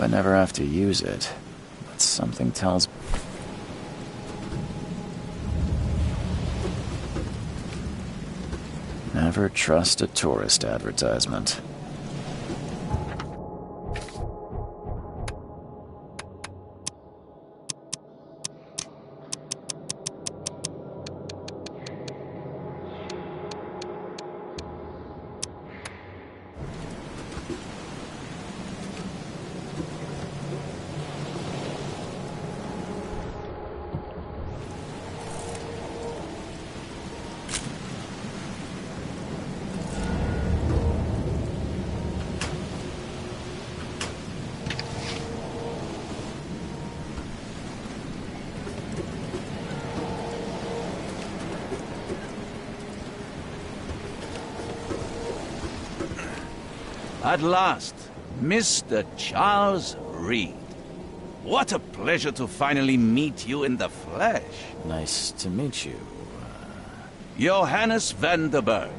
I never have to use it, but something tells me. Never trust a tourist advertisement. At last, Mr. Charles Reed. What a pleasure to finally meet you in the flesh. Nice to meet you. Johannes van der Berg,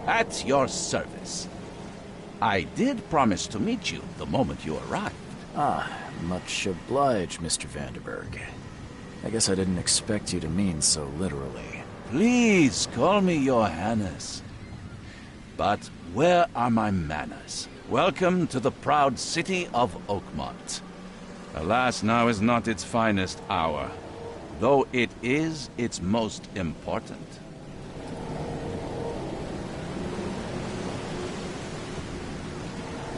at your service. I did promise to meet you the moment you arrived. Ah, much obliged, Mr. Vanderberg. I guess I didn't expect you to mean so literally. Please call me Johannes. But where are my manners? Welcome to the proud city of Oakmont. Alas, now is not its finest hour, though it is its most important.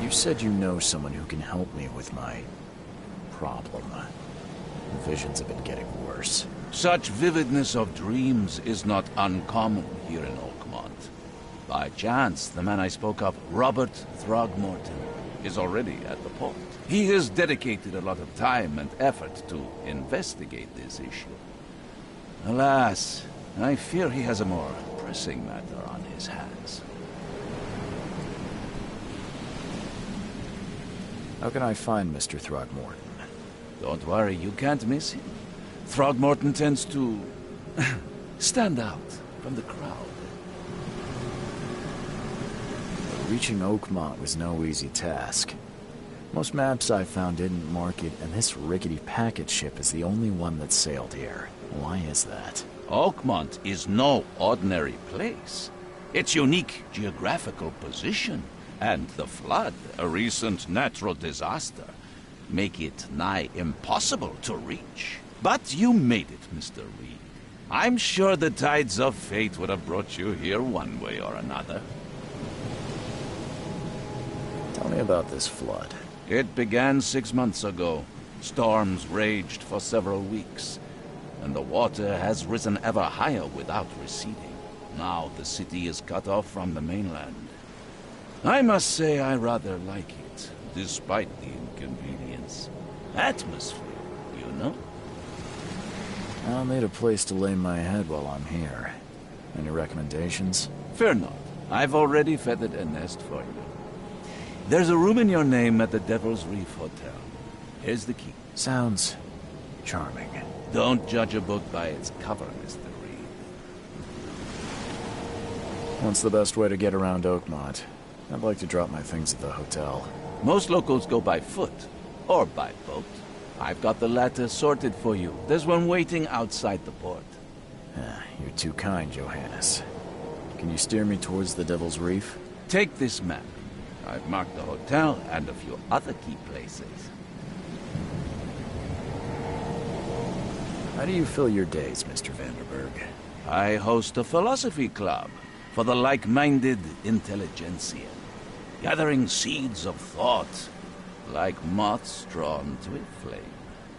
You said you know someone who can help me with my problem. Visions have been getting worse. Such vividness of dreams is not uncommon here in Oakmont. By chance, the man I spoke of, Robert Throgmorton, is already at the port. He has dedicated a lot of time and effort to investigate this issue. Alas, I fear he has a more pressing matter on his hands. How can I find Mr. Throgmorton? Don't worry, you can't miss him. Throgmorton tends to stand out from the crowd. Reaching Oakmont was no easy task. Most maps I found didn't mark it, and this rickety packet ship is the only one that sailed here. Why is that? Oakmont is no ordinary place. Its unique geographical position and the flood, a recent natural disaster, make it nigh impossible to reach. But you made it, Mr. Reed. I'm sure the tides of fate would have brought you here one way or another. Tell me about this flood. It began 6 months ago. Storms raged for several weeks, and the water has risen ever higher without receding. Now the city is cut off from the mainland. I must say I rather like it, despite the inconvenience. Atmosphere, you know? I'll need a place to lay my head while I'm here. Any recommendations? Fear not. I've already feathered a nest for you. There's a room in your name at the Devil's Reef Hotel. Here's the key. Sounds charming. Don't judge a book by its cover, Mr. Reed. What's the best way to get around Oakmont? I'd like to drop my things at the hotel. Most locals go by foot, or by boat. I've got the latter sorted for you. There's one waiting outside the port. You're too kind, Johannes. Can you steer me towards the Devil's Reef? Take this map. I've marked the hotel and a few other key places. How do you fill your days, Mr. Vanderberg? I host a philosophy club for the like-minded intelligentsia, gathering seeds of thought like moths drawn to a flame.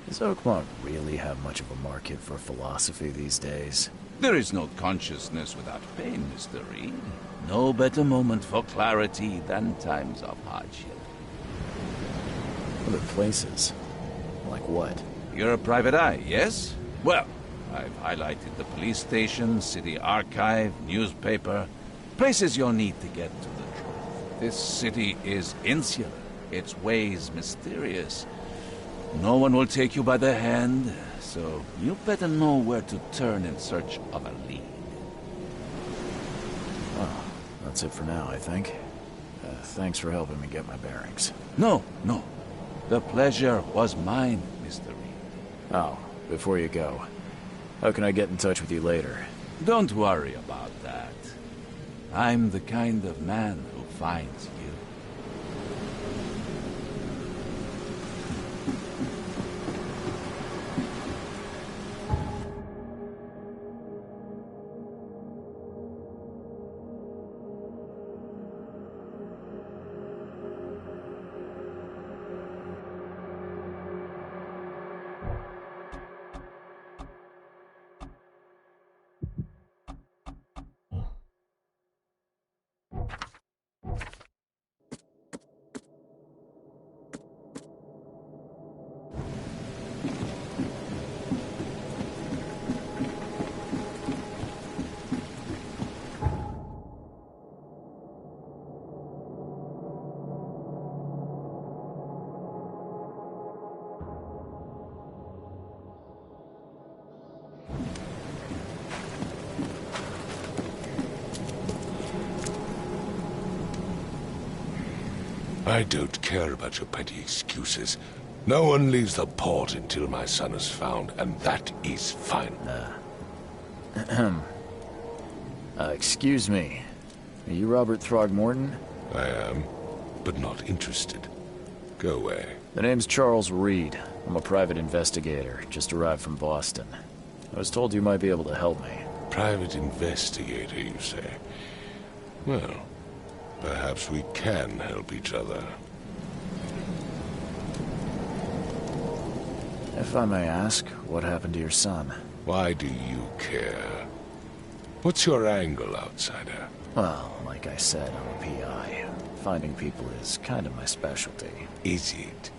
Does Oakmont really have much of a market for philosophy these days? There is no consciousness without pain, Mr. Reed. No better moment for clarity than times of hardship. Other places? Like what? You're a private eye, yes? Well, I've highlighted the police station, city archive, newspaper. Places you'll need to get to the truth. This city is insular, its ways mysterious. No one will take you by the hand, so you better know where to turn in search of a lead. Oh, that's it for now, I think. Thanks for helping me get my bearings. No. The pleasure was mine, Mr. Reed. Oh, before you go, how can I get in touch with you later? Don't worry about that. I'm the kind of man who finds you. I don't care about your petty excuses. No one leaves the port until my son is found, and that is fine. Excuse me. Are you Robert Throgmorton? I am, but not interested. Go away. The name's Charles Reed. I'm a private investigator, just arrived from Boston. I was told you might be able to help me. Private investigator, you say? Well, perhaps we can help each other. If I may ask, what happened to your son? Why do you care? What's your angle, outsider? Well, like I said, I'm a PI. Finding people is kind of my specialty. Is it?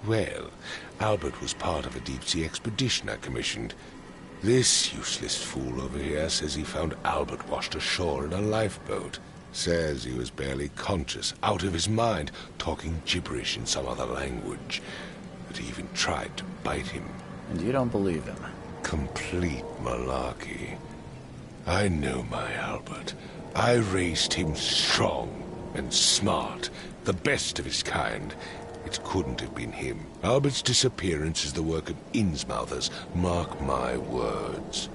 Well, Albert was part of a deep-sea expedition I commissioned. This useless fool over here says he found Albert washed ashore in a lifeboat. Says he was barely conscious, out of his mind, talking gibberish in some other language. That he even tried to bite him. And you don't believe him? Complete malarkey. I know my Albert. I raised him strong and smart, the best of his kind. It couldn't have been him. Albert's disappearance is the work of Innsmouthers, mark my words.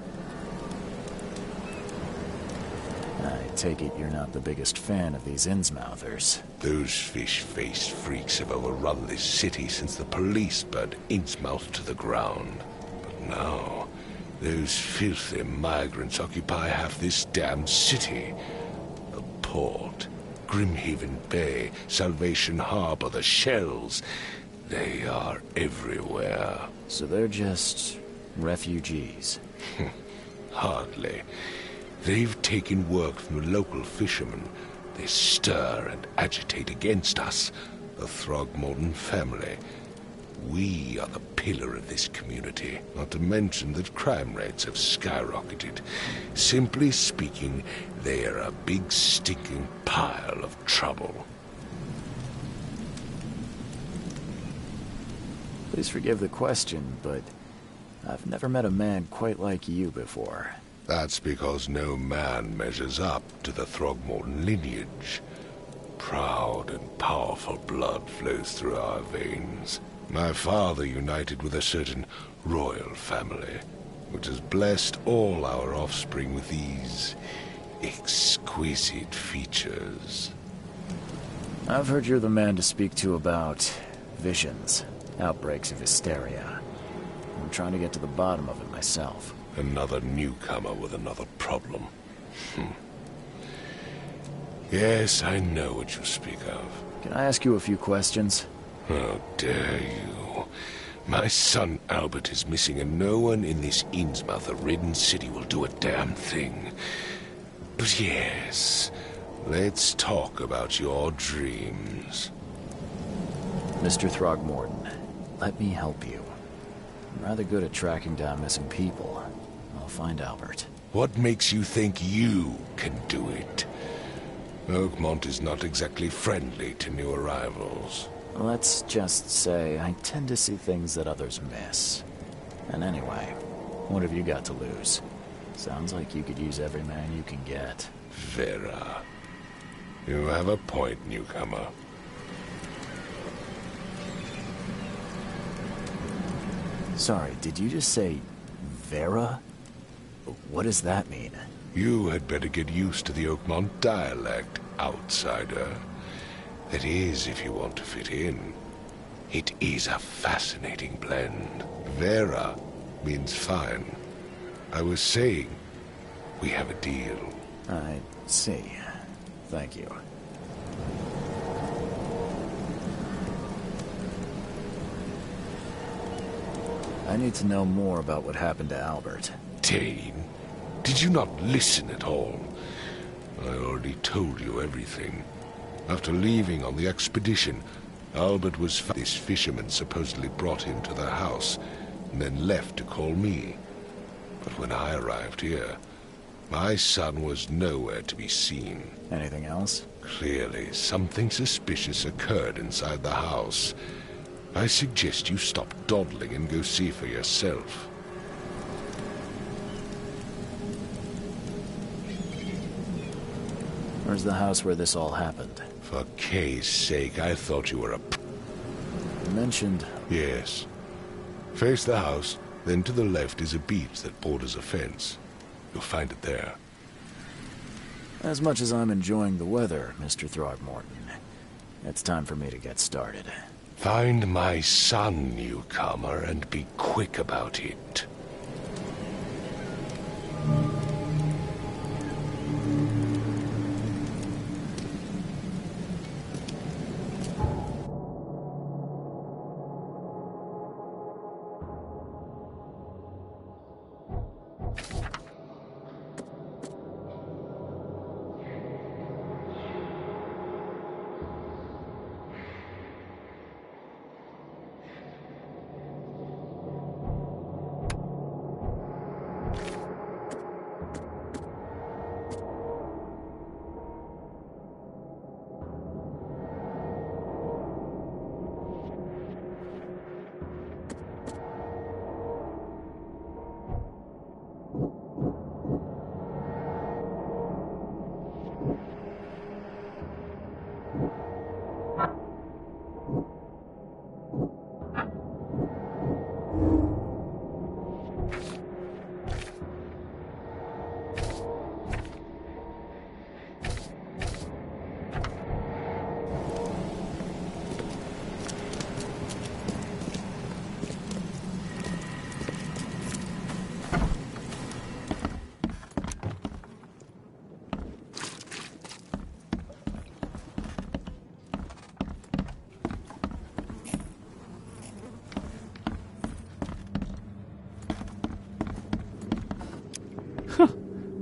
I take it you're not the biggest fan of these Innsmouthers. Those fish-faced freaks have overrun this city since the police burned Innsmouth to the ground. But now, those filthy migrants occupy half this damned city. The port, Grimhaven Bay, Salvation Harbor, the shells. They are everywhere. So they're just refugees? Hardly. They've taken work from the local fishermen. They stir and agitate against us, the Throgmorton family. We are the pillar of this community, not to mention that crime rates have skyrocketed. Simply speaking, they are a big stinking pile of trouble. Please forgive the question, but I've never met a man quite like you before. That's because no man measures up to the Throgmorton lineage. Proud and powerful blood flows through our veins. My father united with a certain royal family, which has blessed all our offspring with these exquisite features. I've heard you're the man to speak to about visions, outbreaks of hysteria. I'm trying to get to the bottom of it myself. Another newcomer with another problem. Yes, I know what you speak of. Can I ask you a few questions? How dare you? My son Albert is missing, and no one in this Innsmouth-ridden city will do a damn thing. But yes, let's talk about your dreams. Mr. Throgmorton, let me help you. I'm rather good at tracking down missing people. I'll find Albert. What makes you think you can do it? Oakmont is not exactly friendly to new arrivals. Let's just say I tend to see things that others miss. And anyway, what have you got to lose? Sounds like you could use every man you can get. Vera. You have a point, newcomer. Sorry, did you just say Vera? What does that mean? You had better get used to the Oakmont dialect, outsider. That is, if you want to fit in. It is a fascinating blend. Vera means fine. I was saying, we have a deal. I see. Thank you. I need to know more about what happened to Albert. Dane, did you not listen at all? I already told you everything. After leaving on the expedition, Albert was found. This fisherman supposedly brought him to the house, and then left to call me. But when I arrived here, my son was nowhere to be seen. Anything else? Clearly, something suspicious occurred inside the house. I suggest you stop dawdling and go see for yourself. Where's the house where this all happened? For Kay's sake, I thought you were a... You mentioned... Yes. Face the house, then to the left is a beach that borders a fence. You'll find it there. As much as I'm enjoying the weather, Mr. Throgmorton, it's time for me to get started. Find my son, newcomer, and be quick about it.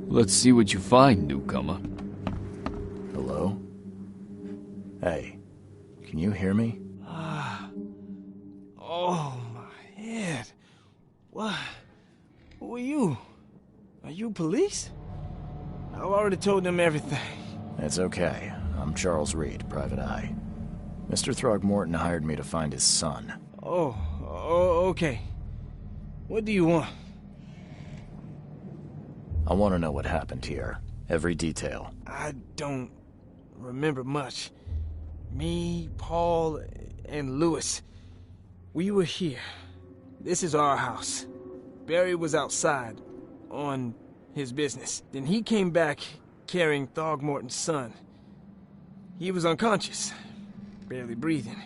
Let's see what you find, newcomer. Hello? Hey, can you hear me? Oh, my head. What? Who are you? Are you police? I've already told them everything. It's okay. I'm Charles Reed, Private Eye. Mr. Throgmorton hired me to find his son. Oh, okay. What do you want? I want to know what happened here. Every detail. I don't remember much. Me, Paul, and Lewis, we were here. This is our house. Barry was outside, on his business. Then he came back carrying Throgmorton's son. He was unconscious, barely breathing.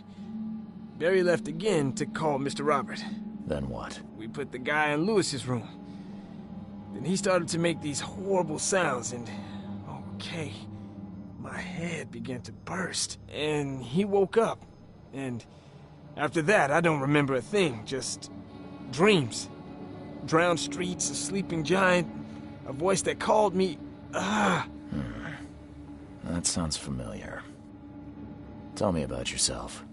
Barry left again to call Mr. Robert. Then what? We put the guy in Lewis's room. Then he started to make these horrible sounds and... okay, my head began to burst. And he woke up. And after that, I don't remember a thing, just dreams. Drowned streets, a sleeping giant, a voice that called me... That sounds familiar. Tell me about yourself.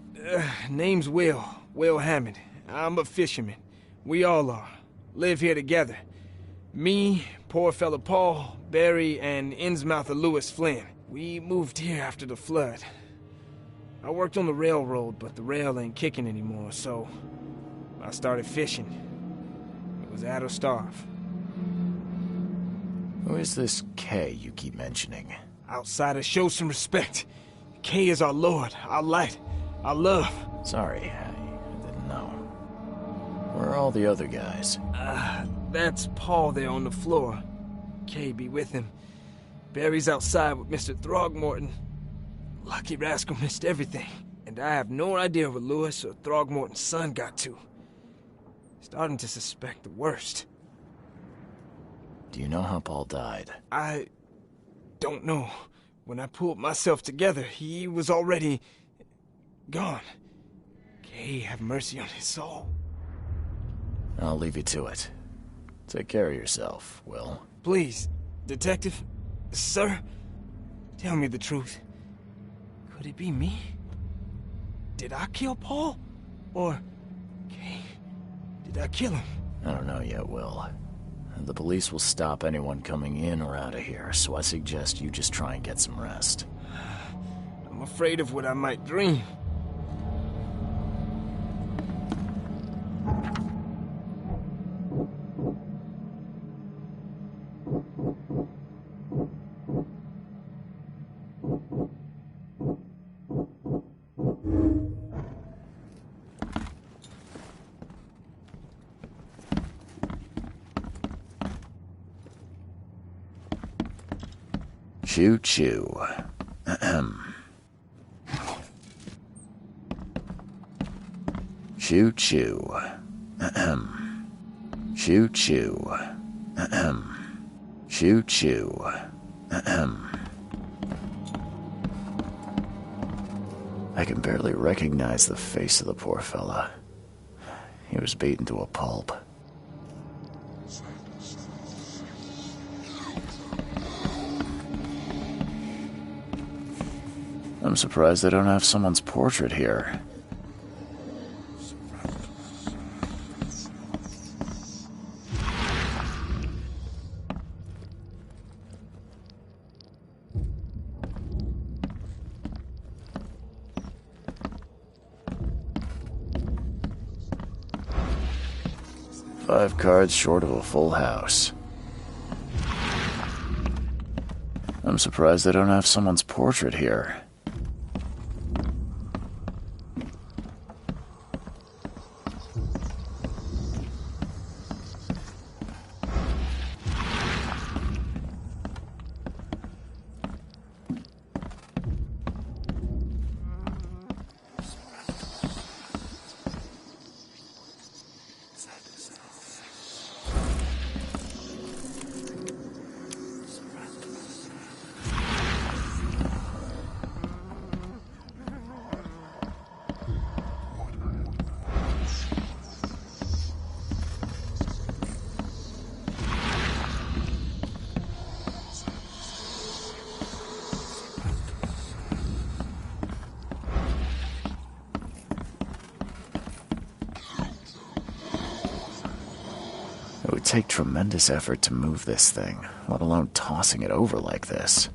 Name's Will Hammond. I'm a fisherman. We all are. Live here together. Me, poor fella Paul, Barry, and Innsmouther Lewis Flynn. We moved here after the flood. I worked on the railroad, but the rail ain't kicking anymore, so I started fishing. It was add or starve. Who is this Kay you keep mentioning? Outsiders, show some respect. Kay is our lord, our light, our love. Sorry, I didn't know. Where Where are all the other guys? That's Paul there on the floor. Kay be with him. Barry's outside with Mr. Throgmorton. Lucky rascal missed everything, and I have no idea where Lewis or Throgmorton's son got to. Starting to suspect the worst. Do you know how Paul died? I don't know. When I pulled myself together, he was already gone. Kay have mercy on his soul. I'll leave you to it. Take care of yourself, Will. Please, Detective, sir, tell me the truth. Could it be me? Did I kill Paul? Or, Kay, did I kill him? I don't know yet, Will. The police will stop anyone coming in or out of here, so I suggest you just try and get some rest. I'm afraid of what I might dream. Choo-choo. Ahem. Choo-choo. Ahem. Choo-choo. Ahem. Choo-choo. Ahem. I can barely recognize the face of the poor fella. He was beaten to a pulp. I'm surprised they don't have someone's portrait here. Five cards short of a full house. I'm surprised they don't have someone's portrait here. It would take tremendous effort to move this thing, let alone tossing it over like this.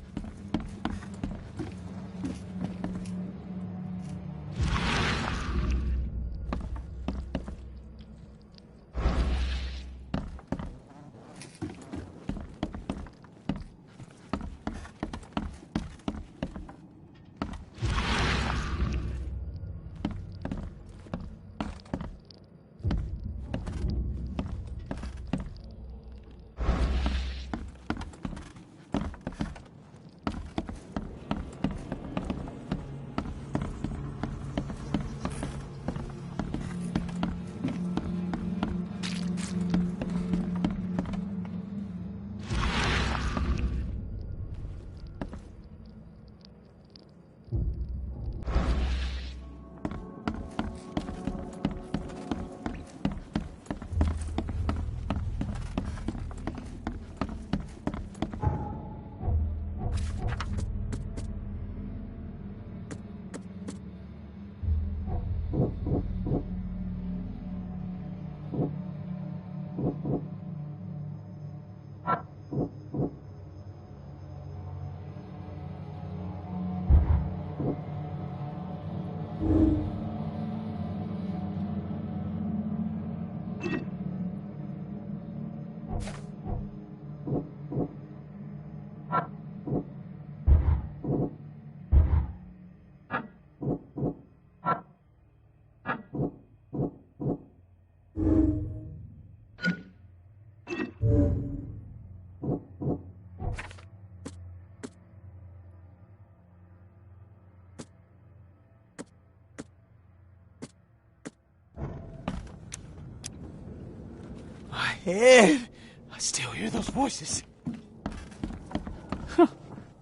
head. I still hear those voices.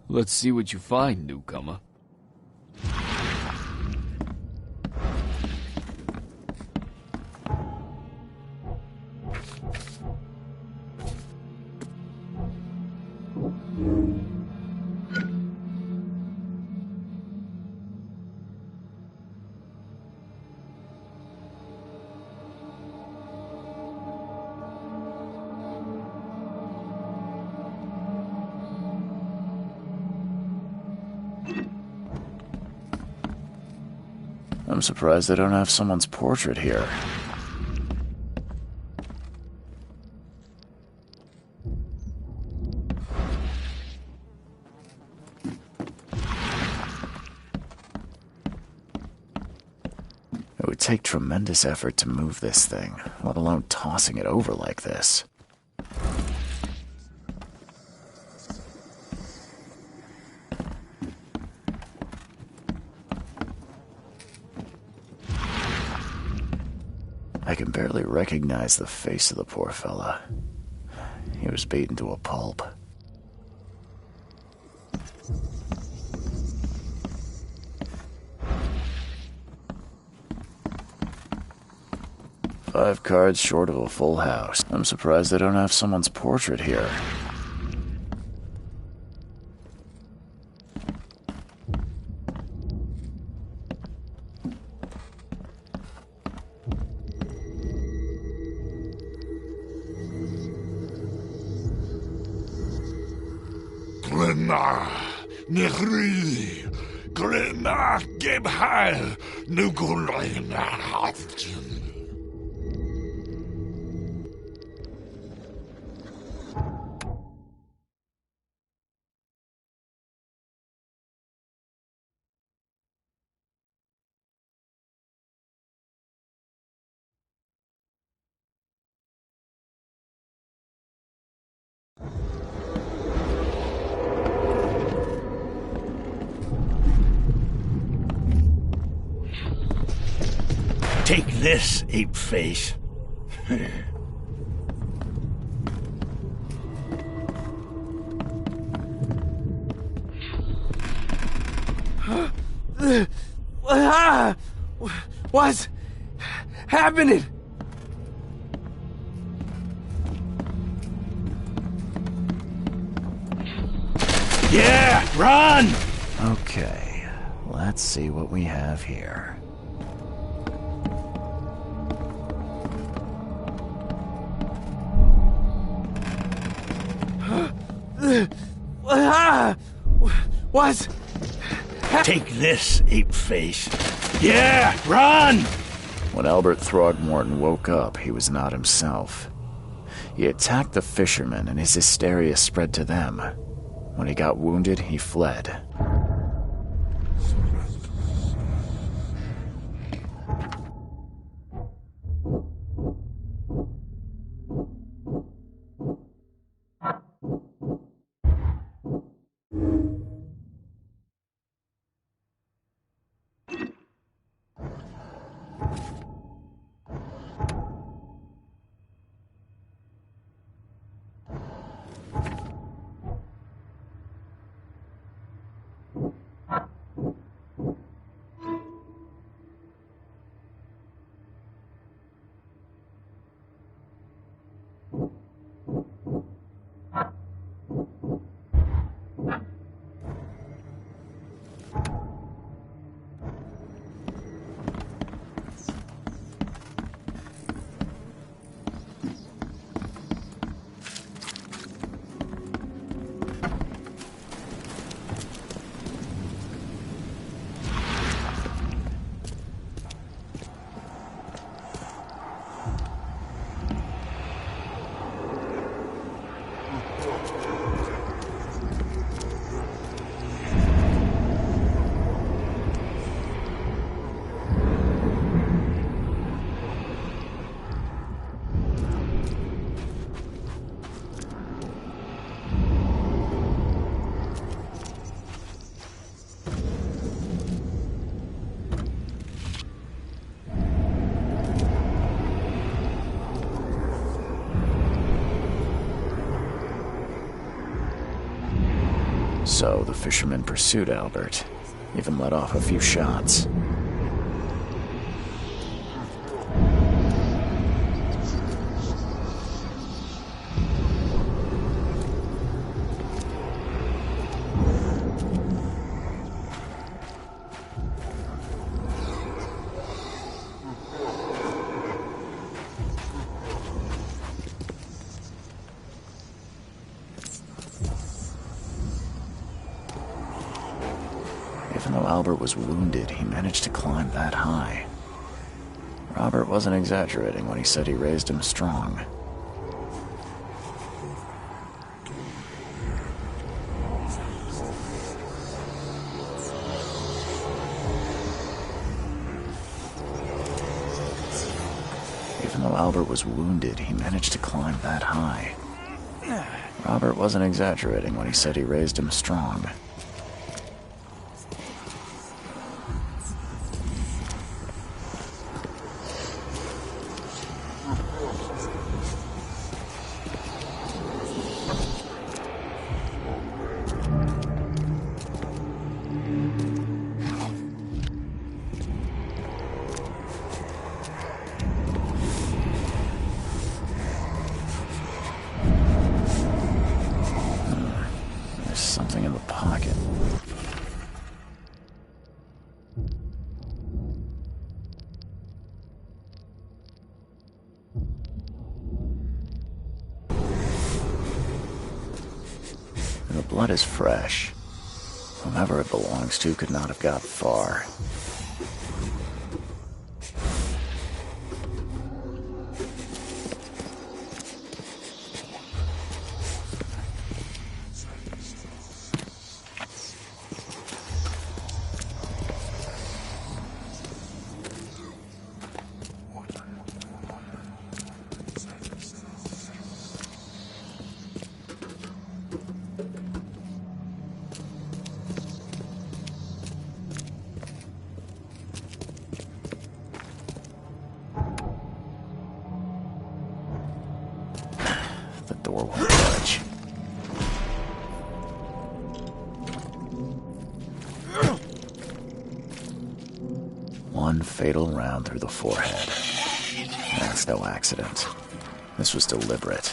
Let's see what you find, newcomer. I'm surprised they don't have someone's portrait here. It would take tremendous effort to move this thing, let alone tossing it over like this. I can barely recognize the face of the poor fella. He was beaten to a pulp. Five cards short of a full house. I'm surprised they don't have someone's portrait here. Glenna, Nehri, Glenna, Gebhal, Nugulina, Haftin. Take this, ape face. What's happening? Yeah, run! Okay, let's see what we have here. What's Take this, ape face. Yeah, run! When Albert Throgmorton woke up, he was not himself. He attacked the fishermen, and his hysteria spread to them. When he got wounded, he fled. So the fisherman pursued Albert, even let off a few shots. Even though Albert was wounded, he managed to climb that high. Robert wasn't exaggerating when he said he raised him strong. Even though Albert was wounded, he managed to climb that high. Robert wasn't exaggerating when he said he raised him strong. Something in the pocket. The blood is fresh. Whomever it belongs to could not have got far. The door won't budge. One fatal round through the forehead. That's no accident. This was deliberate.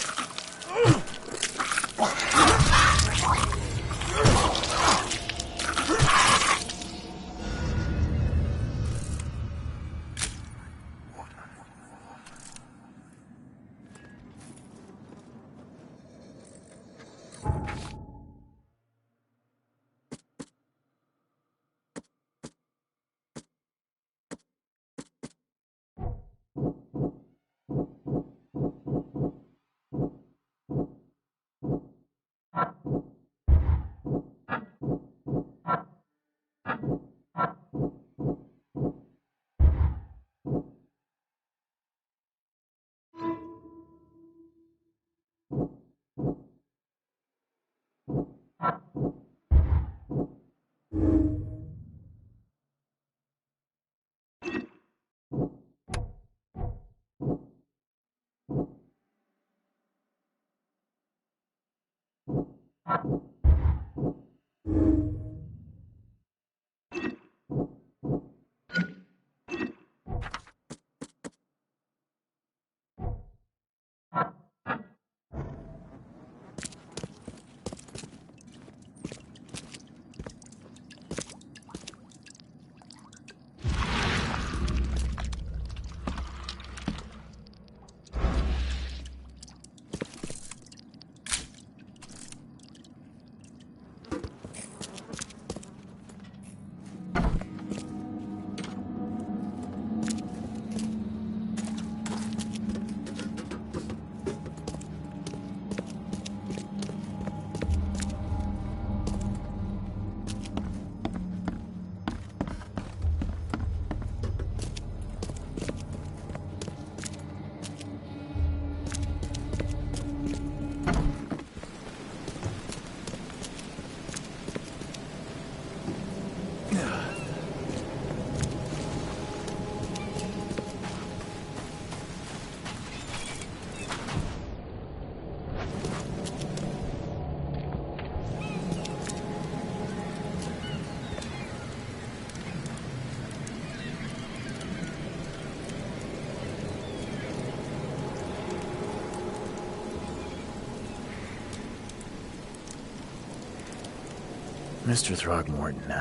Mr. Throgmorton,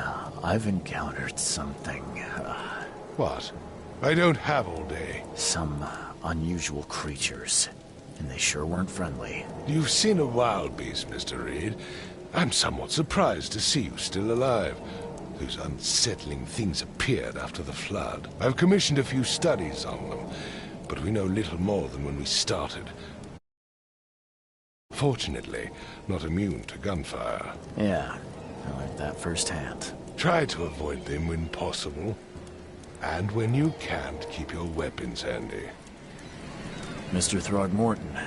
I've encountered something, What? I don't have all day. some unusual creatures, and they sure weren't friendly. You've seen a wild beast, Mr. Reed. I'm somewhat surprised to see you still alive. Those unsettling things appeared after the flood. I've commissioned a few studies on them, but we know little more than when we started. Fortunately, not immune to gunfire. Yeah, I learned that firsthand. Try to avoid them when possible. And when you can't, keep your weapons handy. Mr. Throgmorton,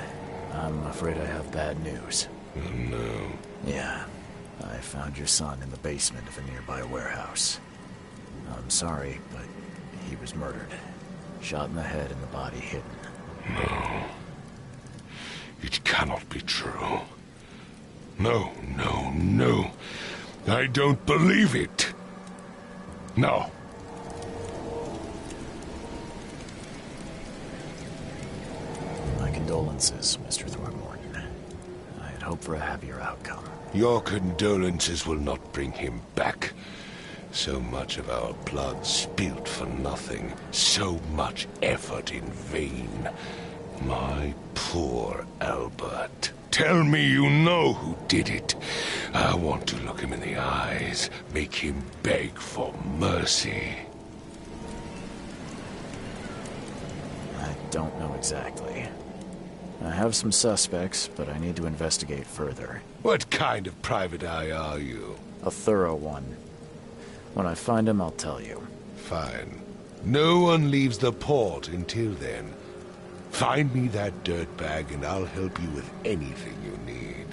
I'm afraid I have bad news. Oh, no. Yeah, I found your son in the basement of a nearby warehouse. I'm sorry, but he was murdered. Shot in the head and the body hidden. No. It cannot be true. No, no, no. I don't believe it. No. My condolences, Mr. Throgmorton. I had hoped for a happier outcome. Your condolences will not bring him back. So much of our blood spilt for nothing. So much effort in vain. My poor Albert. Tell me you know who did it. I want to look him in the eyes, make him beg for mercy. I don't know exactly. I have some suspects, but I need to investigate further. What kind of private eye are you? A thorough one. When I find him, I'll tell you. Fine. No one leaves the port until then. Find me that dirtbag and I'll help you with anything you need.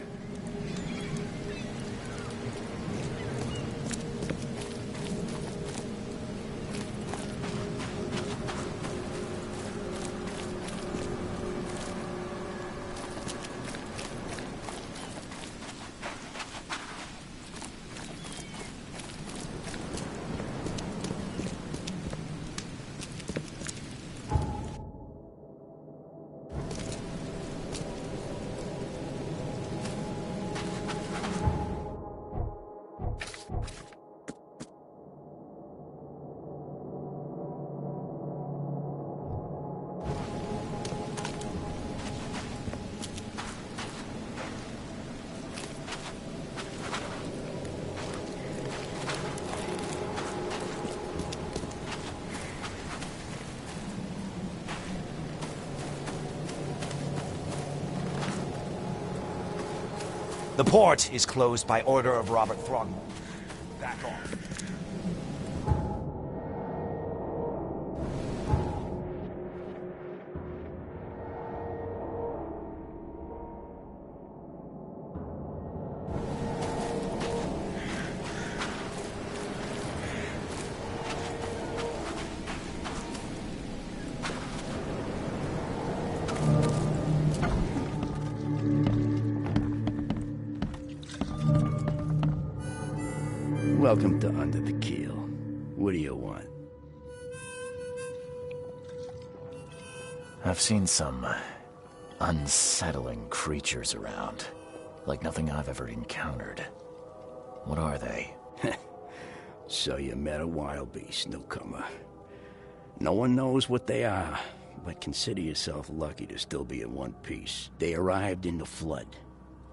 The port is closed by order of Robert Throgmorton. Back off. Welcome to Under the Keel. What do you want? I've seen some unsettling creatures around. Like nothing I've ever encountered. What are they? So you met a wild beast, newcomer. No one knows what they are, but consider yourself lucky to still be in one piece. They arrived in the flood.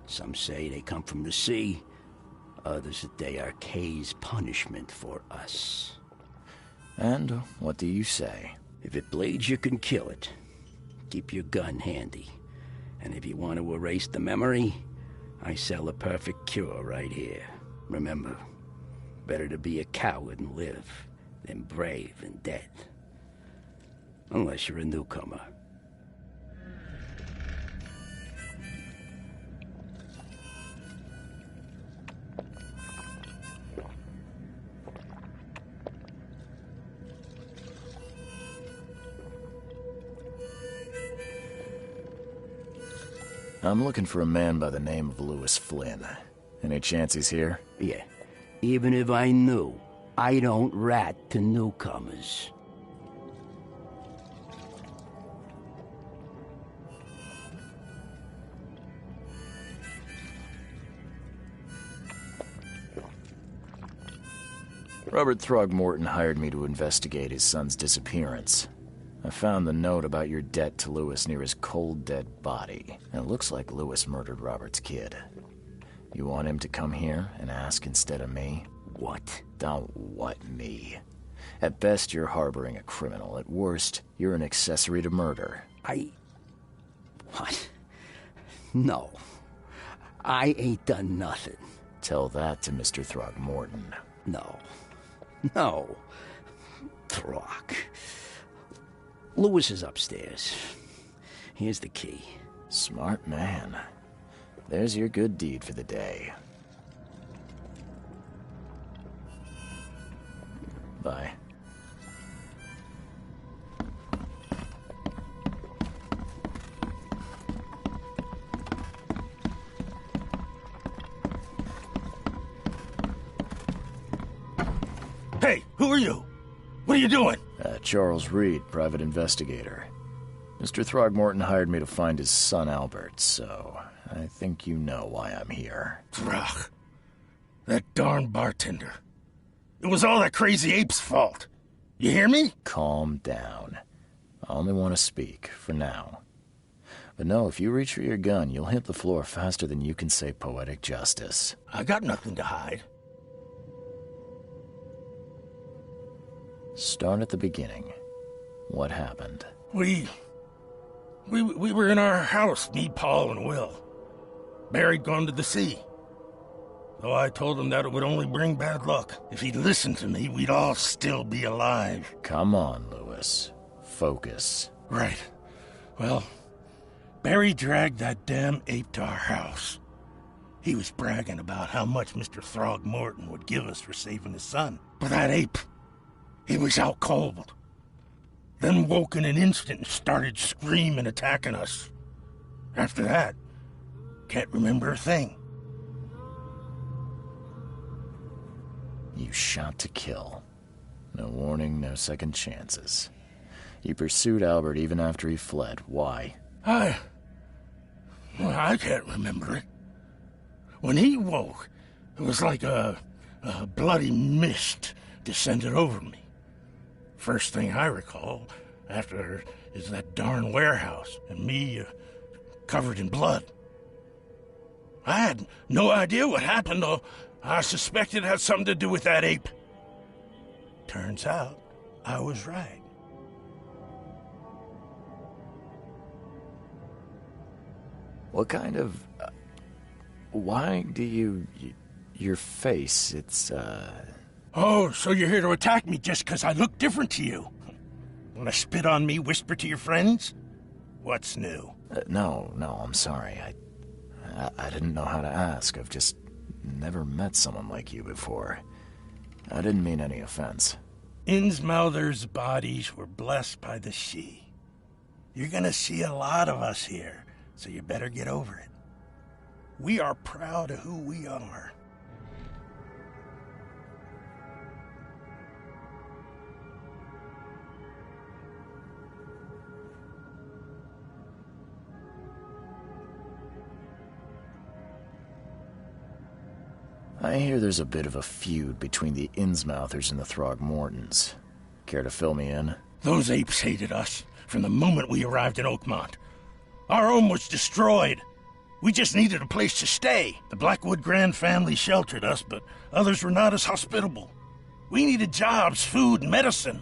Some say they come from the sea. Others that they are Kay's punishment for us. And what do you say? If it bleeds, you can kill it. Keep your gun handy. And if you want to erase the memory, I sell a perfect cure right here. Remember, better to be a coward and live than brave and dead. Unless you're a newcomer. I'm looking for a man by the name of Lewis Flynn. Any chance he's here? Yeah. Even if I knew, I don't rat to newcomers. Robert Throgmorton hired me to investigate his son's disappearance. I found the note about your debt to Lewis near his cold, dead body. And it looks like Lewis murdered Robert's kid. You want him to come here and ask instead of me? What? Don't what me. At best, you're harboring a criminal. At worst, you're an accessory to murder. What? No. I ain't done nothing. Tell that to Mr. Throgmorton. No. No. Throg. Lewis is upstairs. Here's the key. Smart man. There's your good deed for the day. Bye. Hey, who are you? What are you doing? Charles Reed, private investigator. Mr. Throgmorton hired me to find his son Albert, so I think you know why I'm here. Throg. That darn bartender. It was all that crazy ape's fault. You hear me? Calm down. I only want to speak, for now. But no, if you reach for your gun, you'll hit the floor faster than you can say poetic justice. I got nothing to hide. Start at the beginning. What happened? We were in our house, me, Paul, and Will. Barry'd gone to the sea. Though I told him that it would only bring bad luck. If he'd listened to me, we'd all still be alive. Come on, Lewis. Focus. Right. Well, Barry dragged that damn ape to our house. He was bragging about how much Mr. Throgmorton would give us for saving his son. But that ape, he was out cold. Then woke in an instant and started screaming, attacking us. After that, can't remember a thing. You shot to kill. No warning, no second chances. You pursued Albert even after he fled. Why? I can't remember it. When he woke, it was like a bloody mist descended over me. First thing I recall after is that darn warehouse and me covered in blood. I had no idea what happened, though. I suspected it had something to do with that ape. Turns out, I was right. What kind of... why do you... your face, it's, Oh, so you're here to attack me just because I look different to you? Want to spit on me, whisper to your friends? What's new? No, I'm sorry. I didn't know how to ask. I've just never met someone like you before. I didn't mean any offense. Innsmouther's bodies were blessed by the sea. You're gonna see a lot of us here, so you better get over it. We are proud of who we are. I hear there's a bit of a feud between the Innsmouthers and the Throgmortons. Care to fill me in? Those apes hated us from the moment we arrived in Oakmont. Our home was destroyed. We just needed a place to stay. The Blackwood Grand family sheltered us, but others were not as hospitable. We needed jobs, food, and medicine.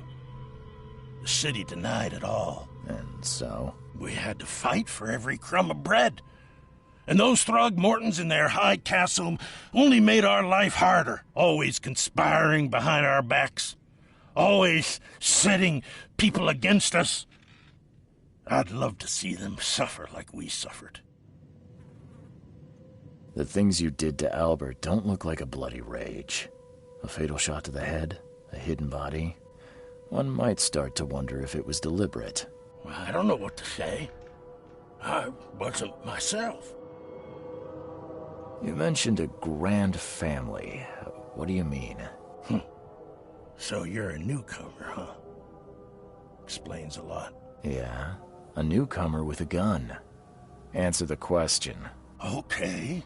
The city denied it all. And so? We had to fight for every crumb of bread. And those Throgmortons in their high castle only made our life harder, always conspiring behind our backs, always setting people against us. I'd love to see them suffer like we suffered. The things you did to Albert don't look like a bloody rage. A fatal shot to the head, a hidden body. One might start to wonder if it was deliberate. Well, I don't know what to say. I wasn't myself. You mentioned a grand family. What do you mean? So you're a newcomer, huh? Explains a lot. Yeah, a newcomer with a gun. Answer the question. Okay.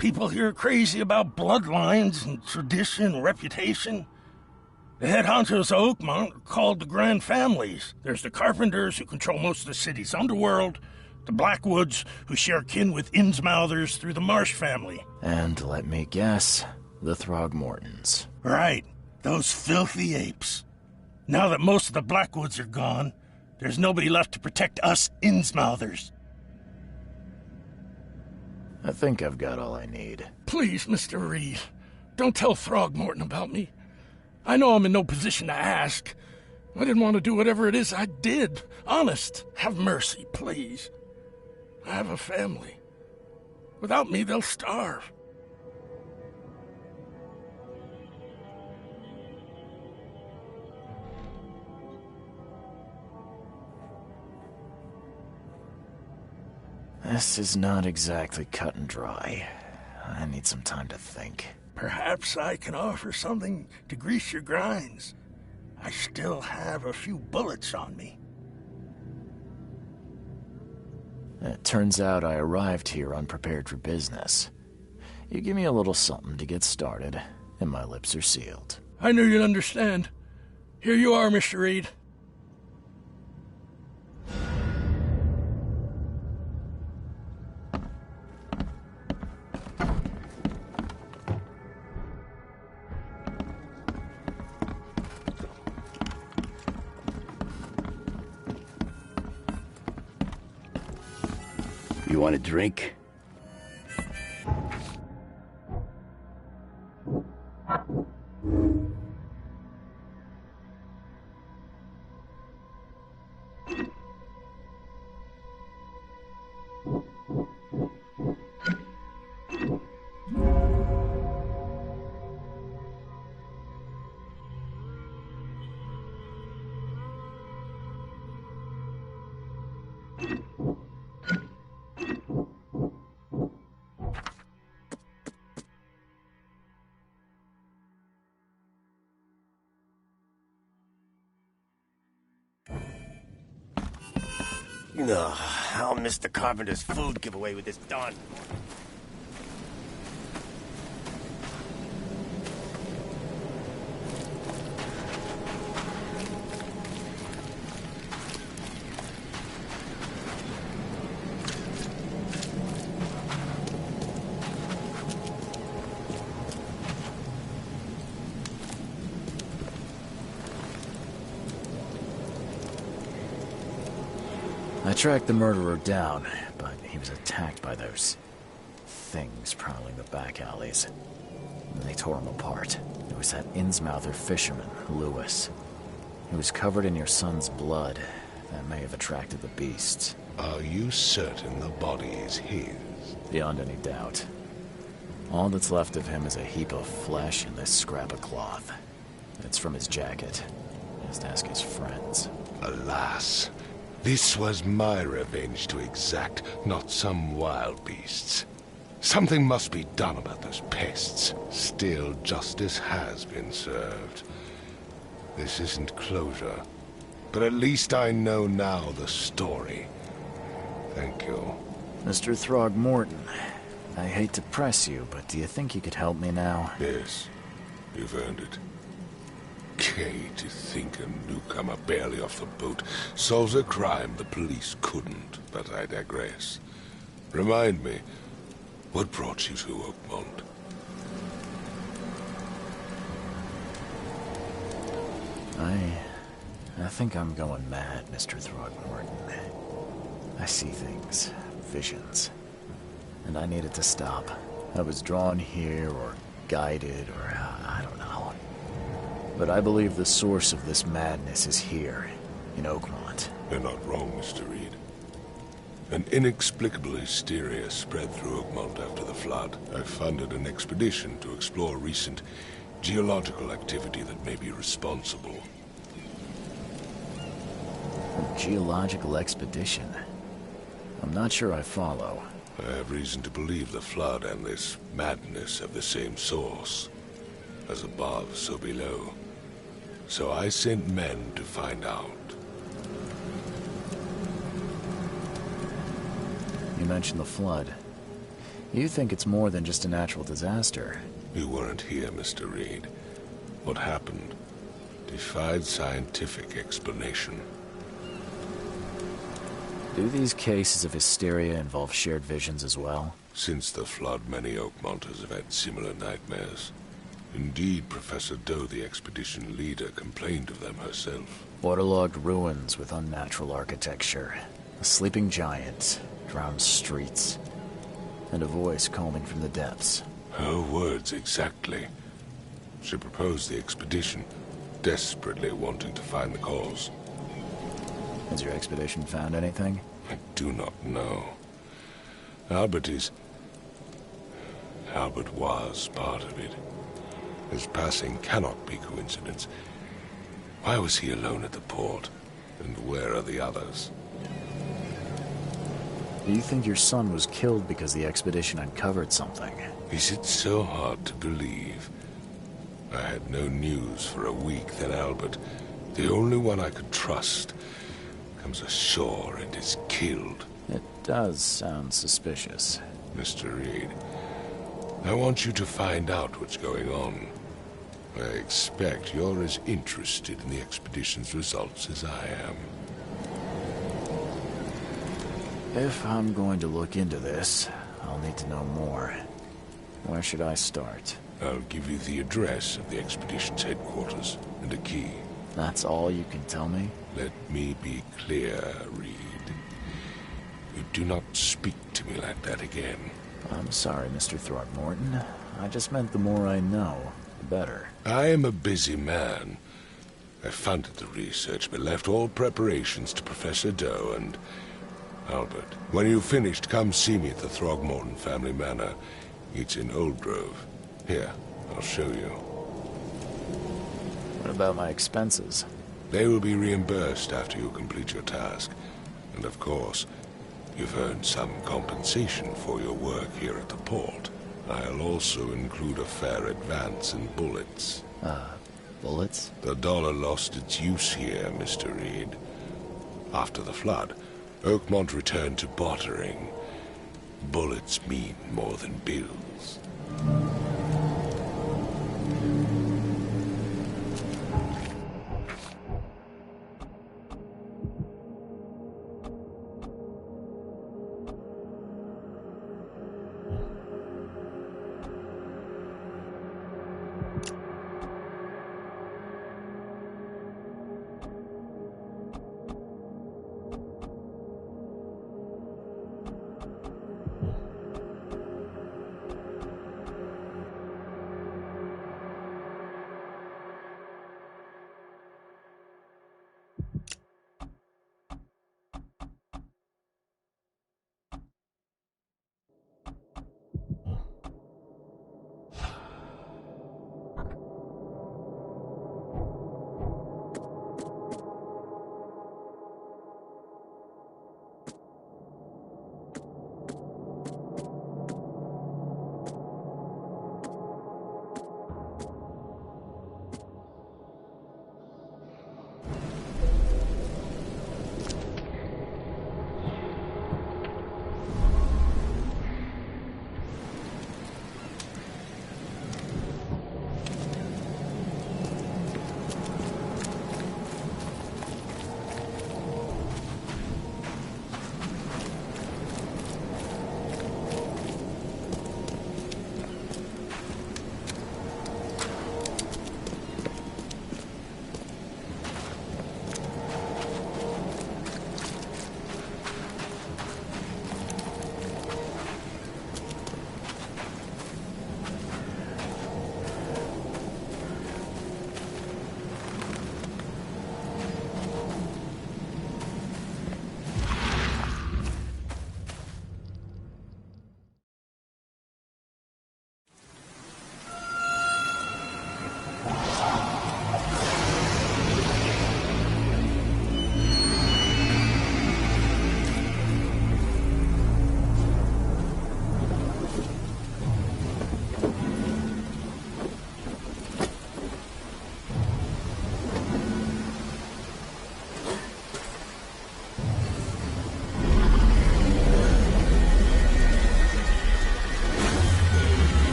People here are crazy about bloodlines and tradition and reputation. The head honchos of Oakmont are called the Grand Families. There's the Carpenters, who control most of the city's underworld, the Blackwoods, who share kin with Innsmouthers through the Marsh family. And let me guess, the Throgmortons. Right, those filthy apes. Now that most of the Blackwoods are gone, there's nobody left to protect us Innsmouthers. I think I've got all I need. Please, Mr. Reed, don't tell Throgmorton about me. I know I'm in no position to ask. I didn't want to do whatever it is I did. Honest, have mercy, please. I have a family. Without me, they'll starve. This is not exactly cut and dry. I need some time to think. Perhaps I can offer something to grease your grinds. I still have a few bullets on me. It turns out I arrived here unprepared for business. You give me a little something to get started, and my lips are sealed. I knew you'd understand. Here you are, Mr. Reed. You want a drink? Ugh, I'll miss the Carpenter's food giveaway with this done. I tracked the murderer down, but he was attacked by those things prowling the back alleys. And they tore him apart. It was that Innsmouther fisherman, Lewis. He was covered in your son's blood. That may have attracted the beasts. Are you certain the body is his? Beyond any doubt. All that's left of him is a heap of flesh and this scrap of cloth. It's from his jacket. Just ask his friends. Alas. This was my revenge to exact, not some wild beast's. Something must be done about those pests. Still, justice has been served. This isn't closure, but at least I know now the story. Thank you. Mr. Throgmorton, I hate to press you, but do you think you could help me now? Yes, you've earned it. Okay, to think a newcomer barely off the boat solves a crime the police couldn't, but I digress. Remind me, what brought you to Oakmont? I think I'm going mad, Mr. Throgmorton. I see things, visions, and I needed to stop. I was drawn here, or guided, or I don't know. But I believe the source of this madness is here, in Oakmont. You're not wrong, Mr. Reed. An inexplicable hysteria spread through Oakmont after the flood. I funded an expedition to explore recent geological activity that may be responsible. A geological expedition? I'm not sure I follow. I have reason to believe the flood and this madness have the same source. As above, so below. So I sent men to find out. You mentioned the flood. You think it's more than just a natural disaster. You weren't here, Mr. Reed. What happened defied scientific explanation. Do these cases of hysteria involve shared visions as well? Since the flood, many Oakmonters have had similar nightmares. Indeed, Professor Doe, the expedition leader, complained of them herself. Waterlogged ruins with unnatural architecture, a sleeping giant, drowned streets, and a voice calling from the depths. Her words exactly. She proposed the expedition, desperately wanting to find the cause. Has your expedition found anything? I do not know. Albert was part of it. His passing cannot be coincidence. Why was he alone at the port? And where are the others? Do you think your son was killed because the expedition uncovered something? Is it so hard to believe? I had no news for a week, then Albert, the only one I could trust, comes ashore and is killed. It does sound suspicious. Mr. Reed, I want you to find out what's going on. I expect you're as interested in the expedition's results as I am. If I'm going to look into this, I'll need to know more. Where should I start? I'll give you the address of the expedition's headquarters and a key. That's all you can tell me? Let me be clear, Reed. You do not speak to me like that again. I'm sorry, Mr. Throckmorton. I just meant the more I know, the better. I am a busy man. I funded the research, but left all preparations to Professor Doe and Albert. When you've finished, come see me at the Throgmorton family manor. It's in Old Grove. Here, I'll show you. What about my expenses? They will be reimbursed after you complete your task. And of course, you've earned some compensation for your work here at the port. I'll also include a fair advance in bullets. Bullets? The dollar lost its use here, Mr. Reed. After the flood, Oakmont returned to bartering. Bullets mean more than bills.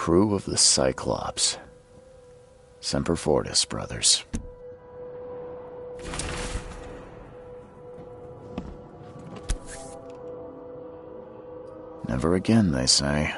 Crew of the Cyclops. Semper Fortis, brothers. Never again, they say.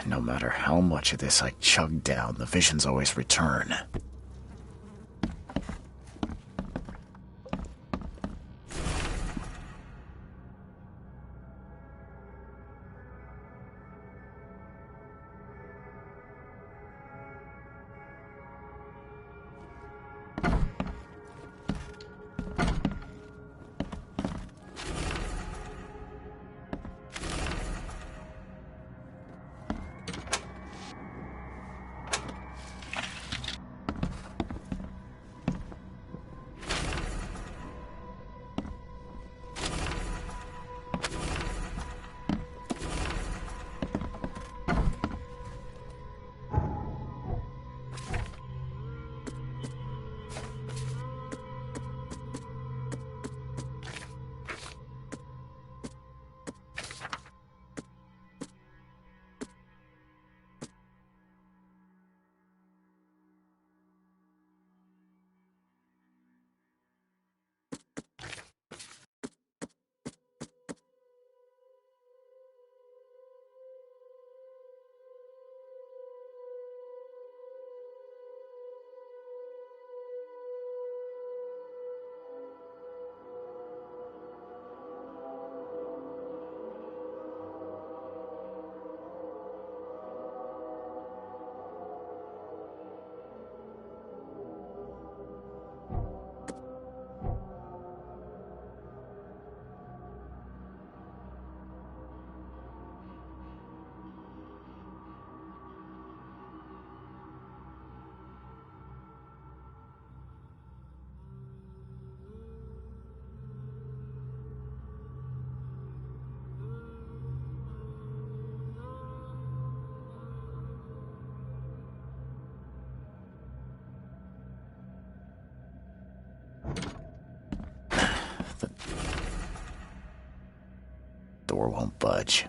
No matter how much of this I chug down, the visions always return. Door won't budge.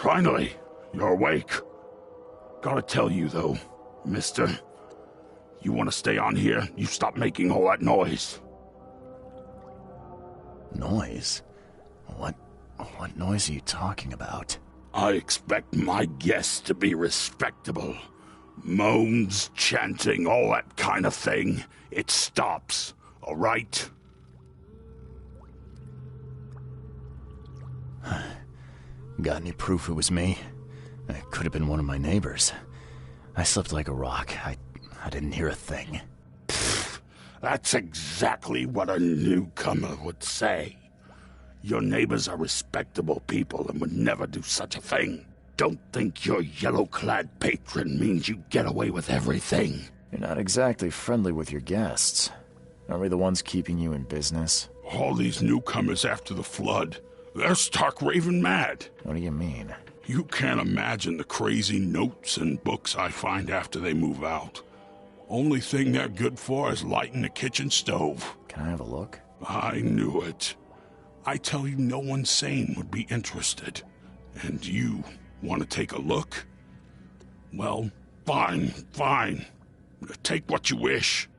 Finally, you're awake. Gotta tell you, though, mister, you want to stay on here, you stop making all that noise. Noise? What noise are you talking about? I expect my guests to be respectable. Moans, chanting, all that kind of thing. It stops, all right? Got any proof it was me? It could have been one of my neighbors. I slept like a rock. I didn't hear a thing. That's exactly what a newcomer would say. Your neighbors are respectable people and would never do such a thing. Don't think your yellow-clad patron means you get away with everything. You're not exactly friendly with your guests. Aren't we the ones keeping you in business? All these newcomers after the flood, they're stark raving mad. What do you mean? You can't imagine the crazy notes and books I find after they move out. Only thing they're good for is lighting the kitchen stove. Can I have a look? I knew it. I tell you, no one sane would be interested. And you want to take a look? Well, fine. Take what you wish.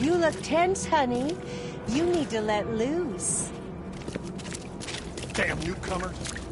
You look tense, honey. You need to let loose. Damn newcomers.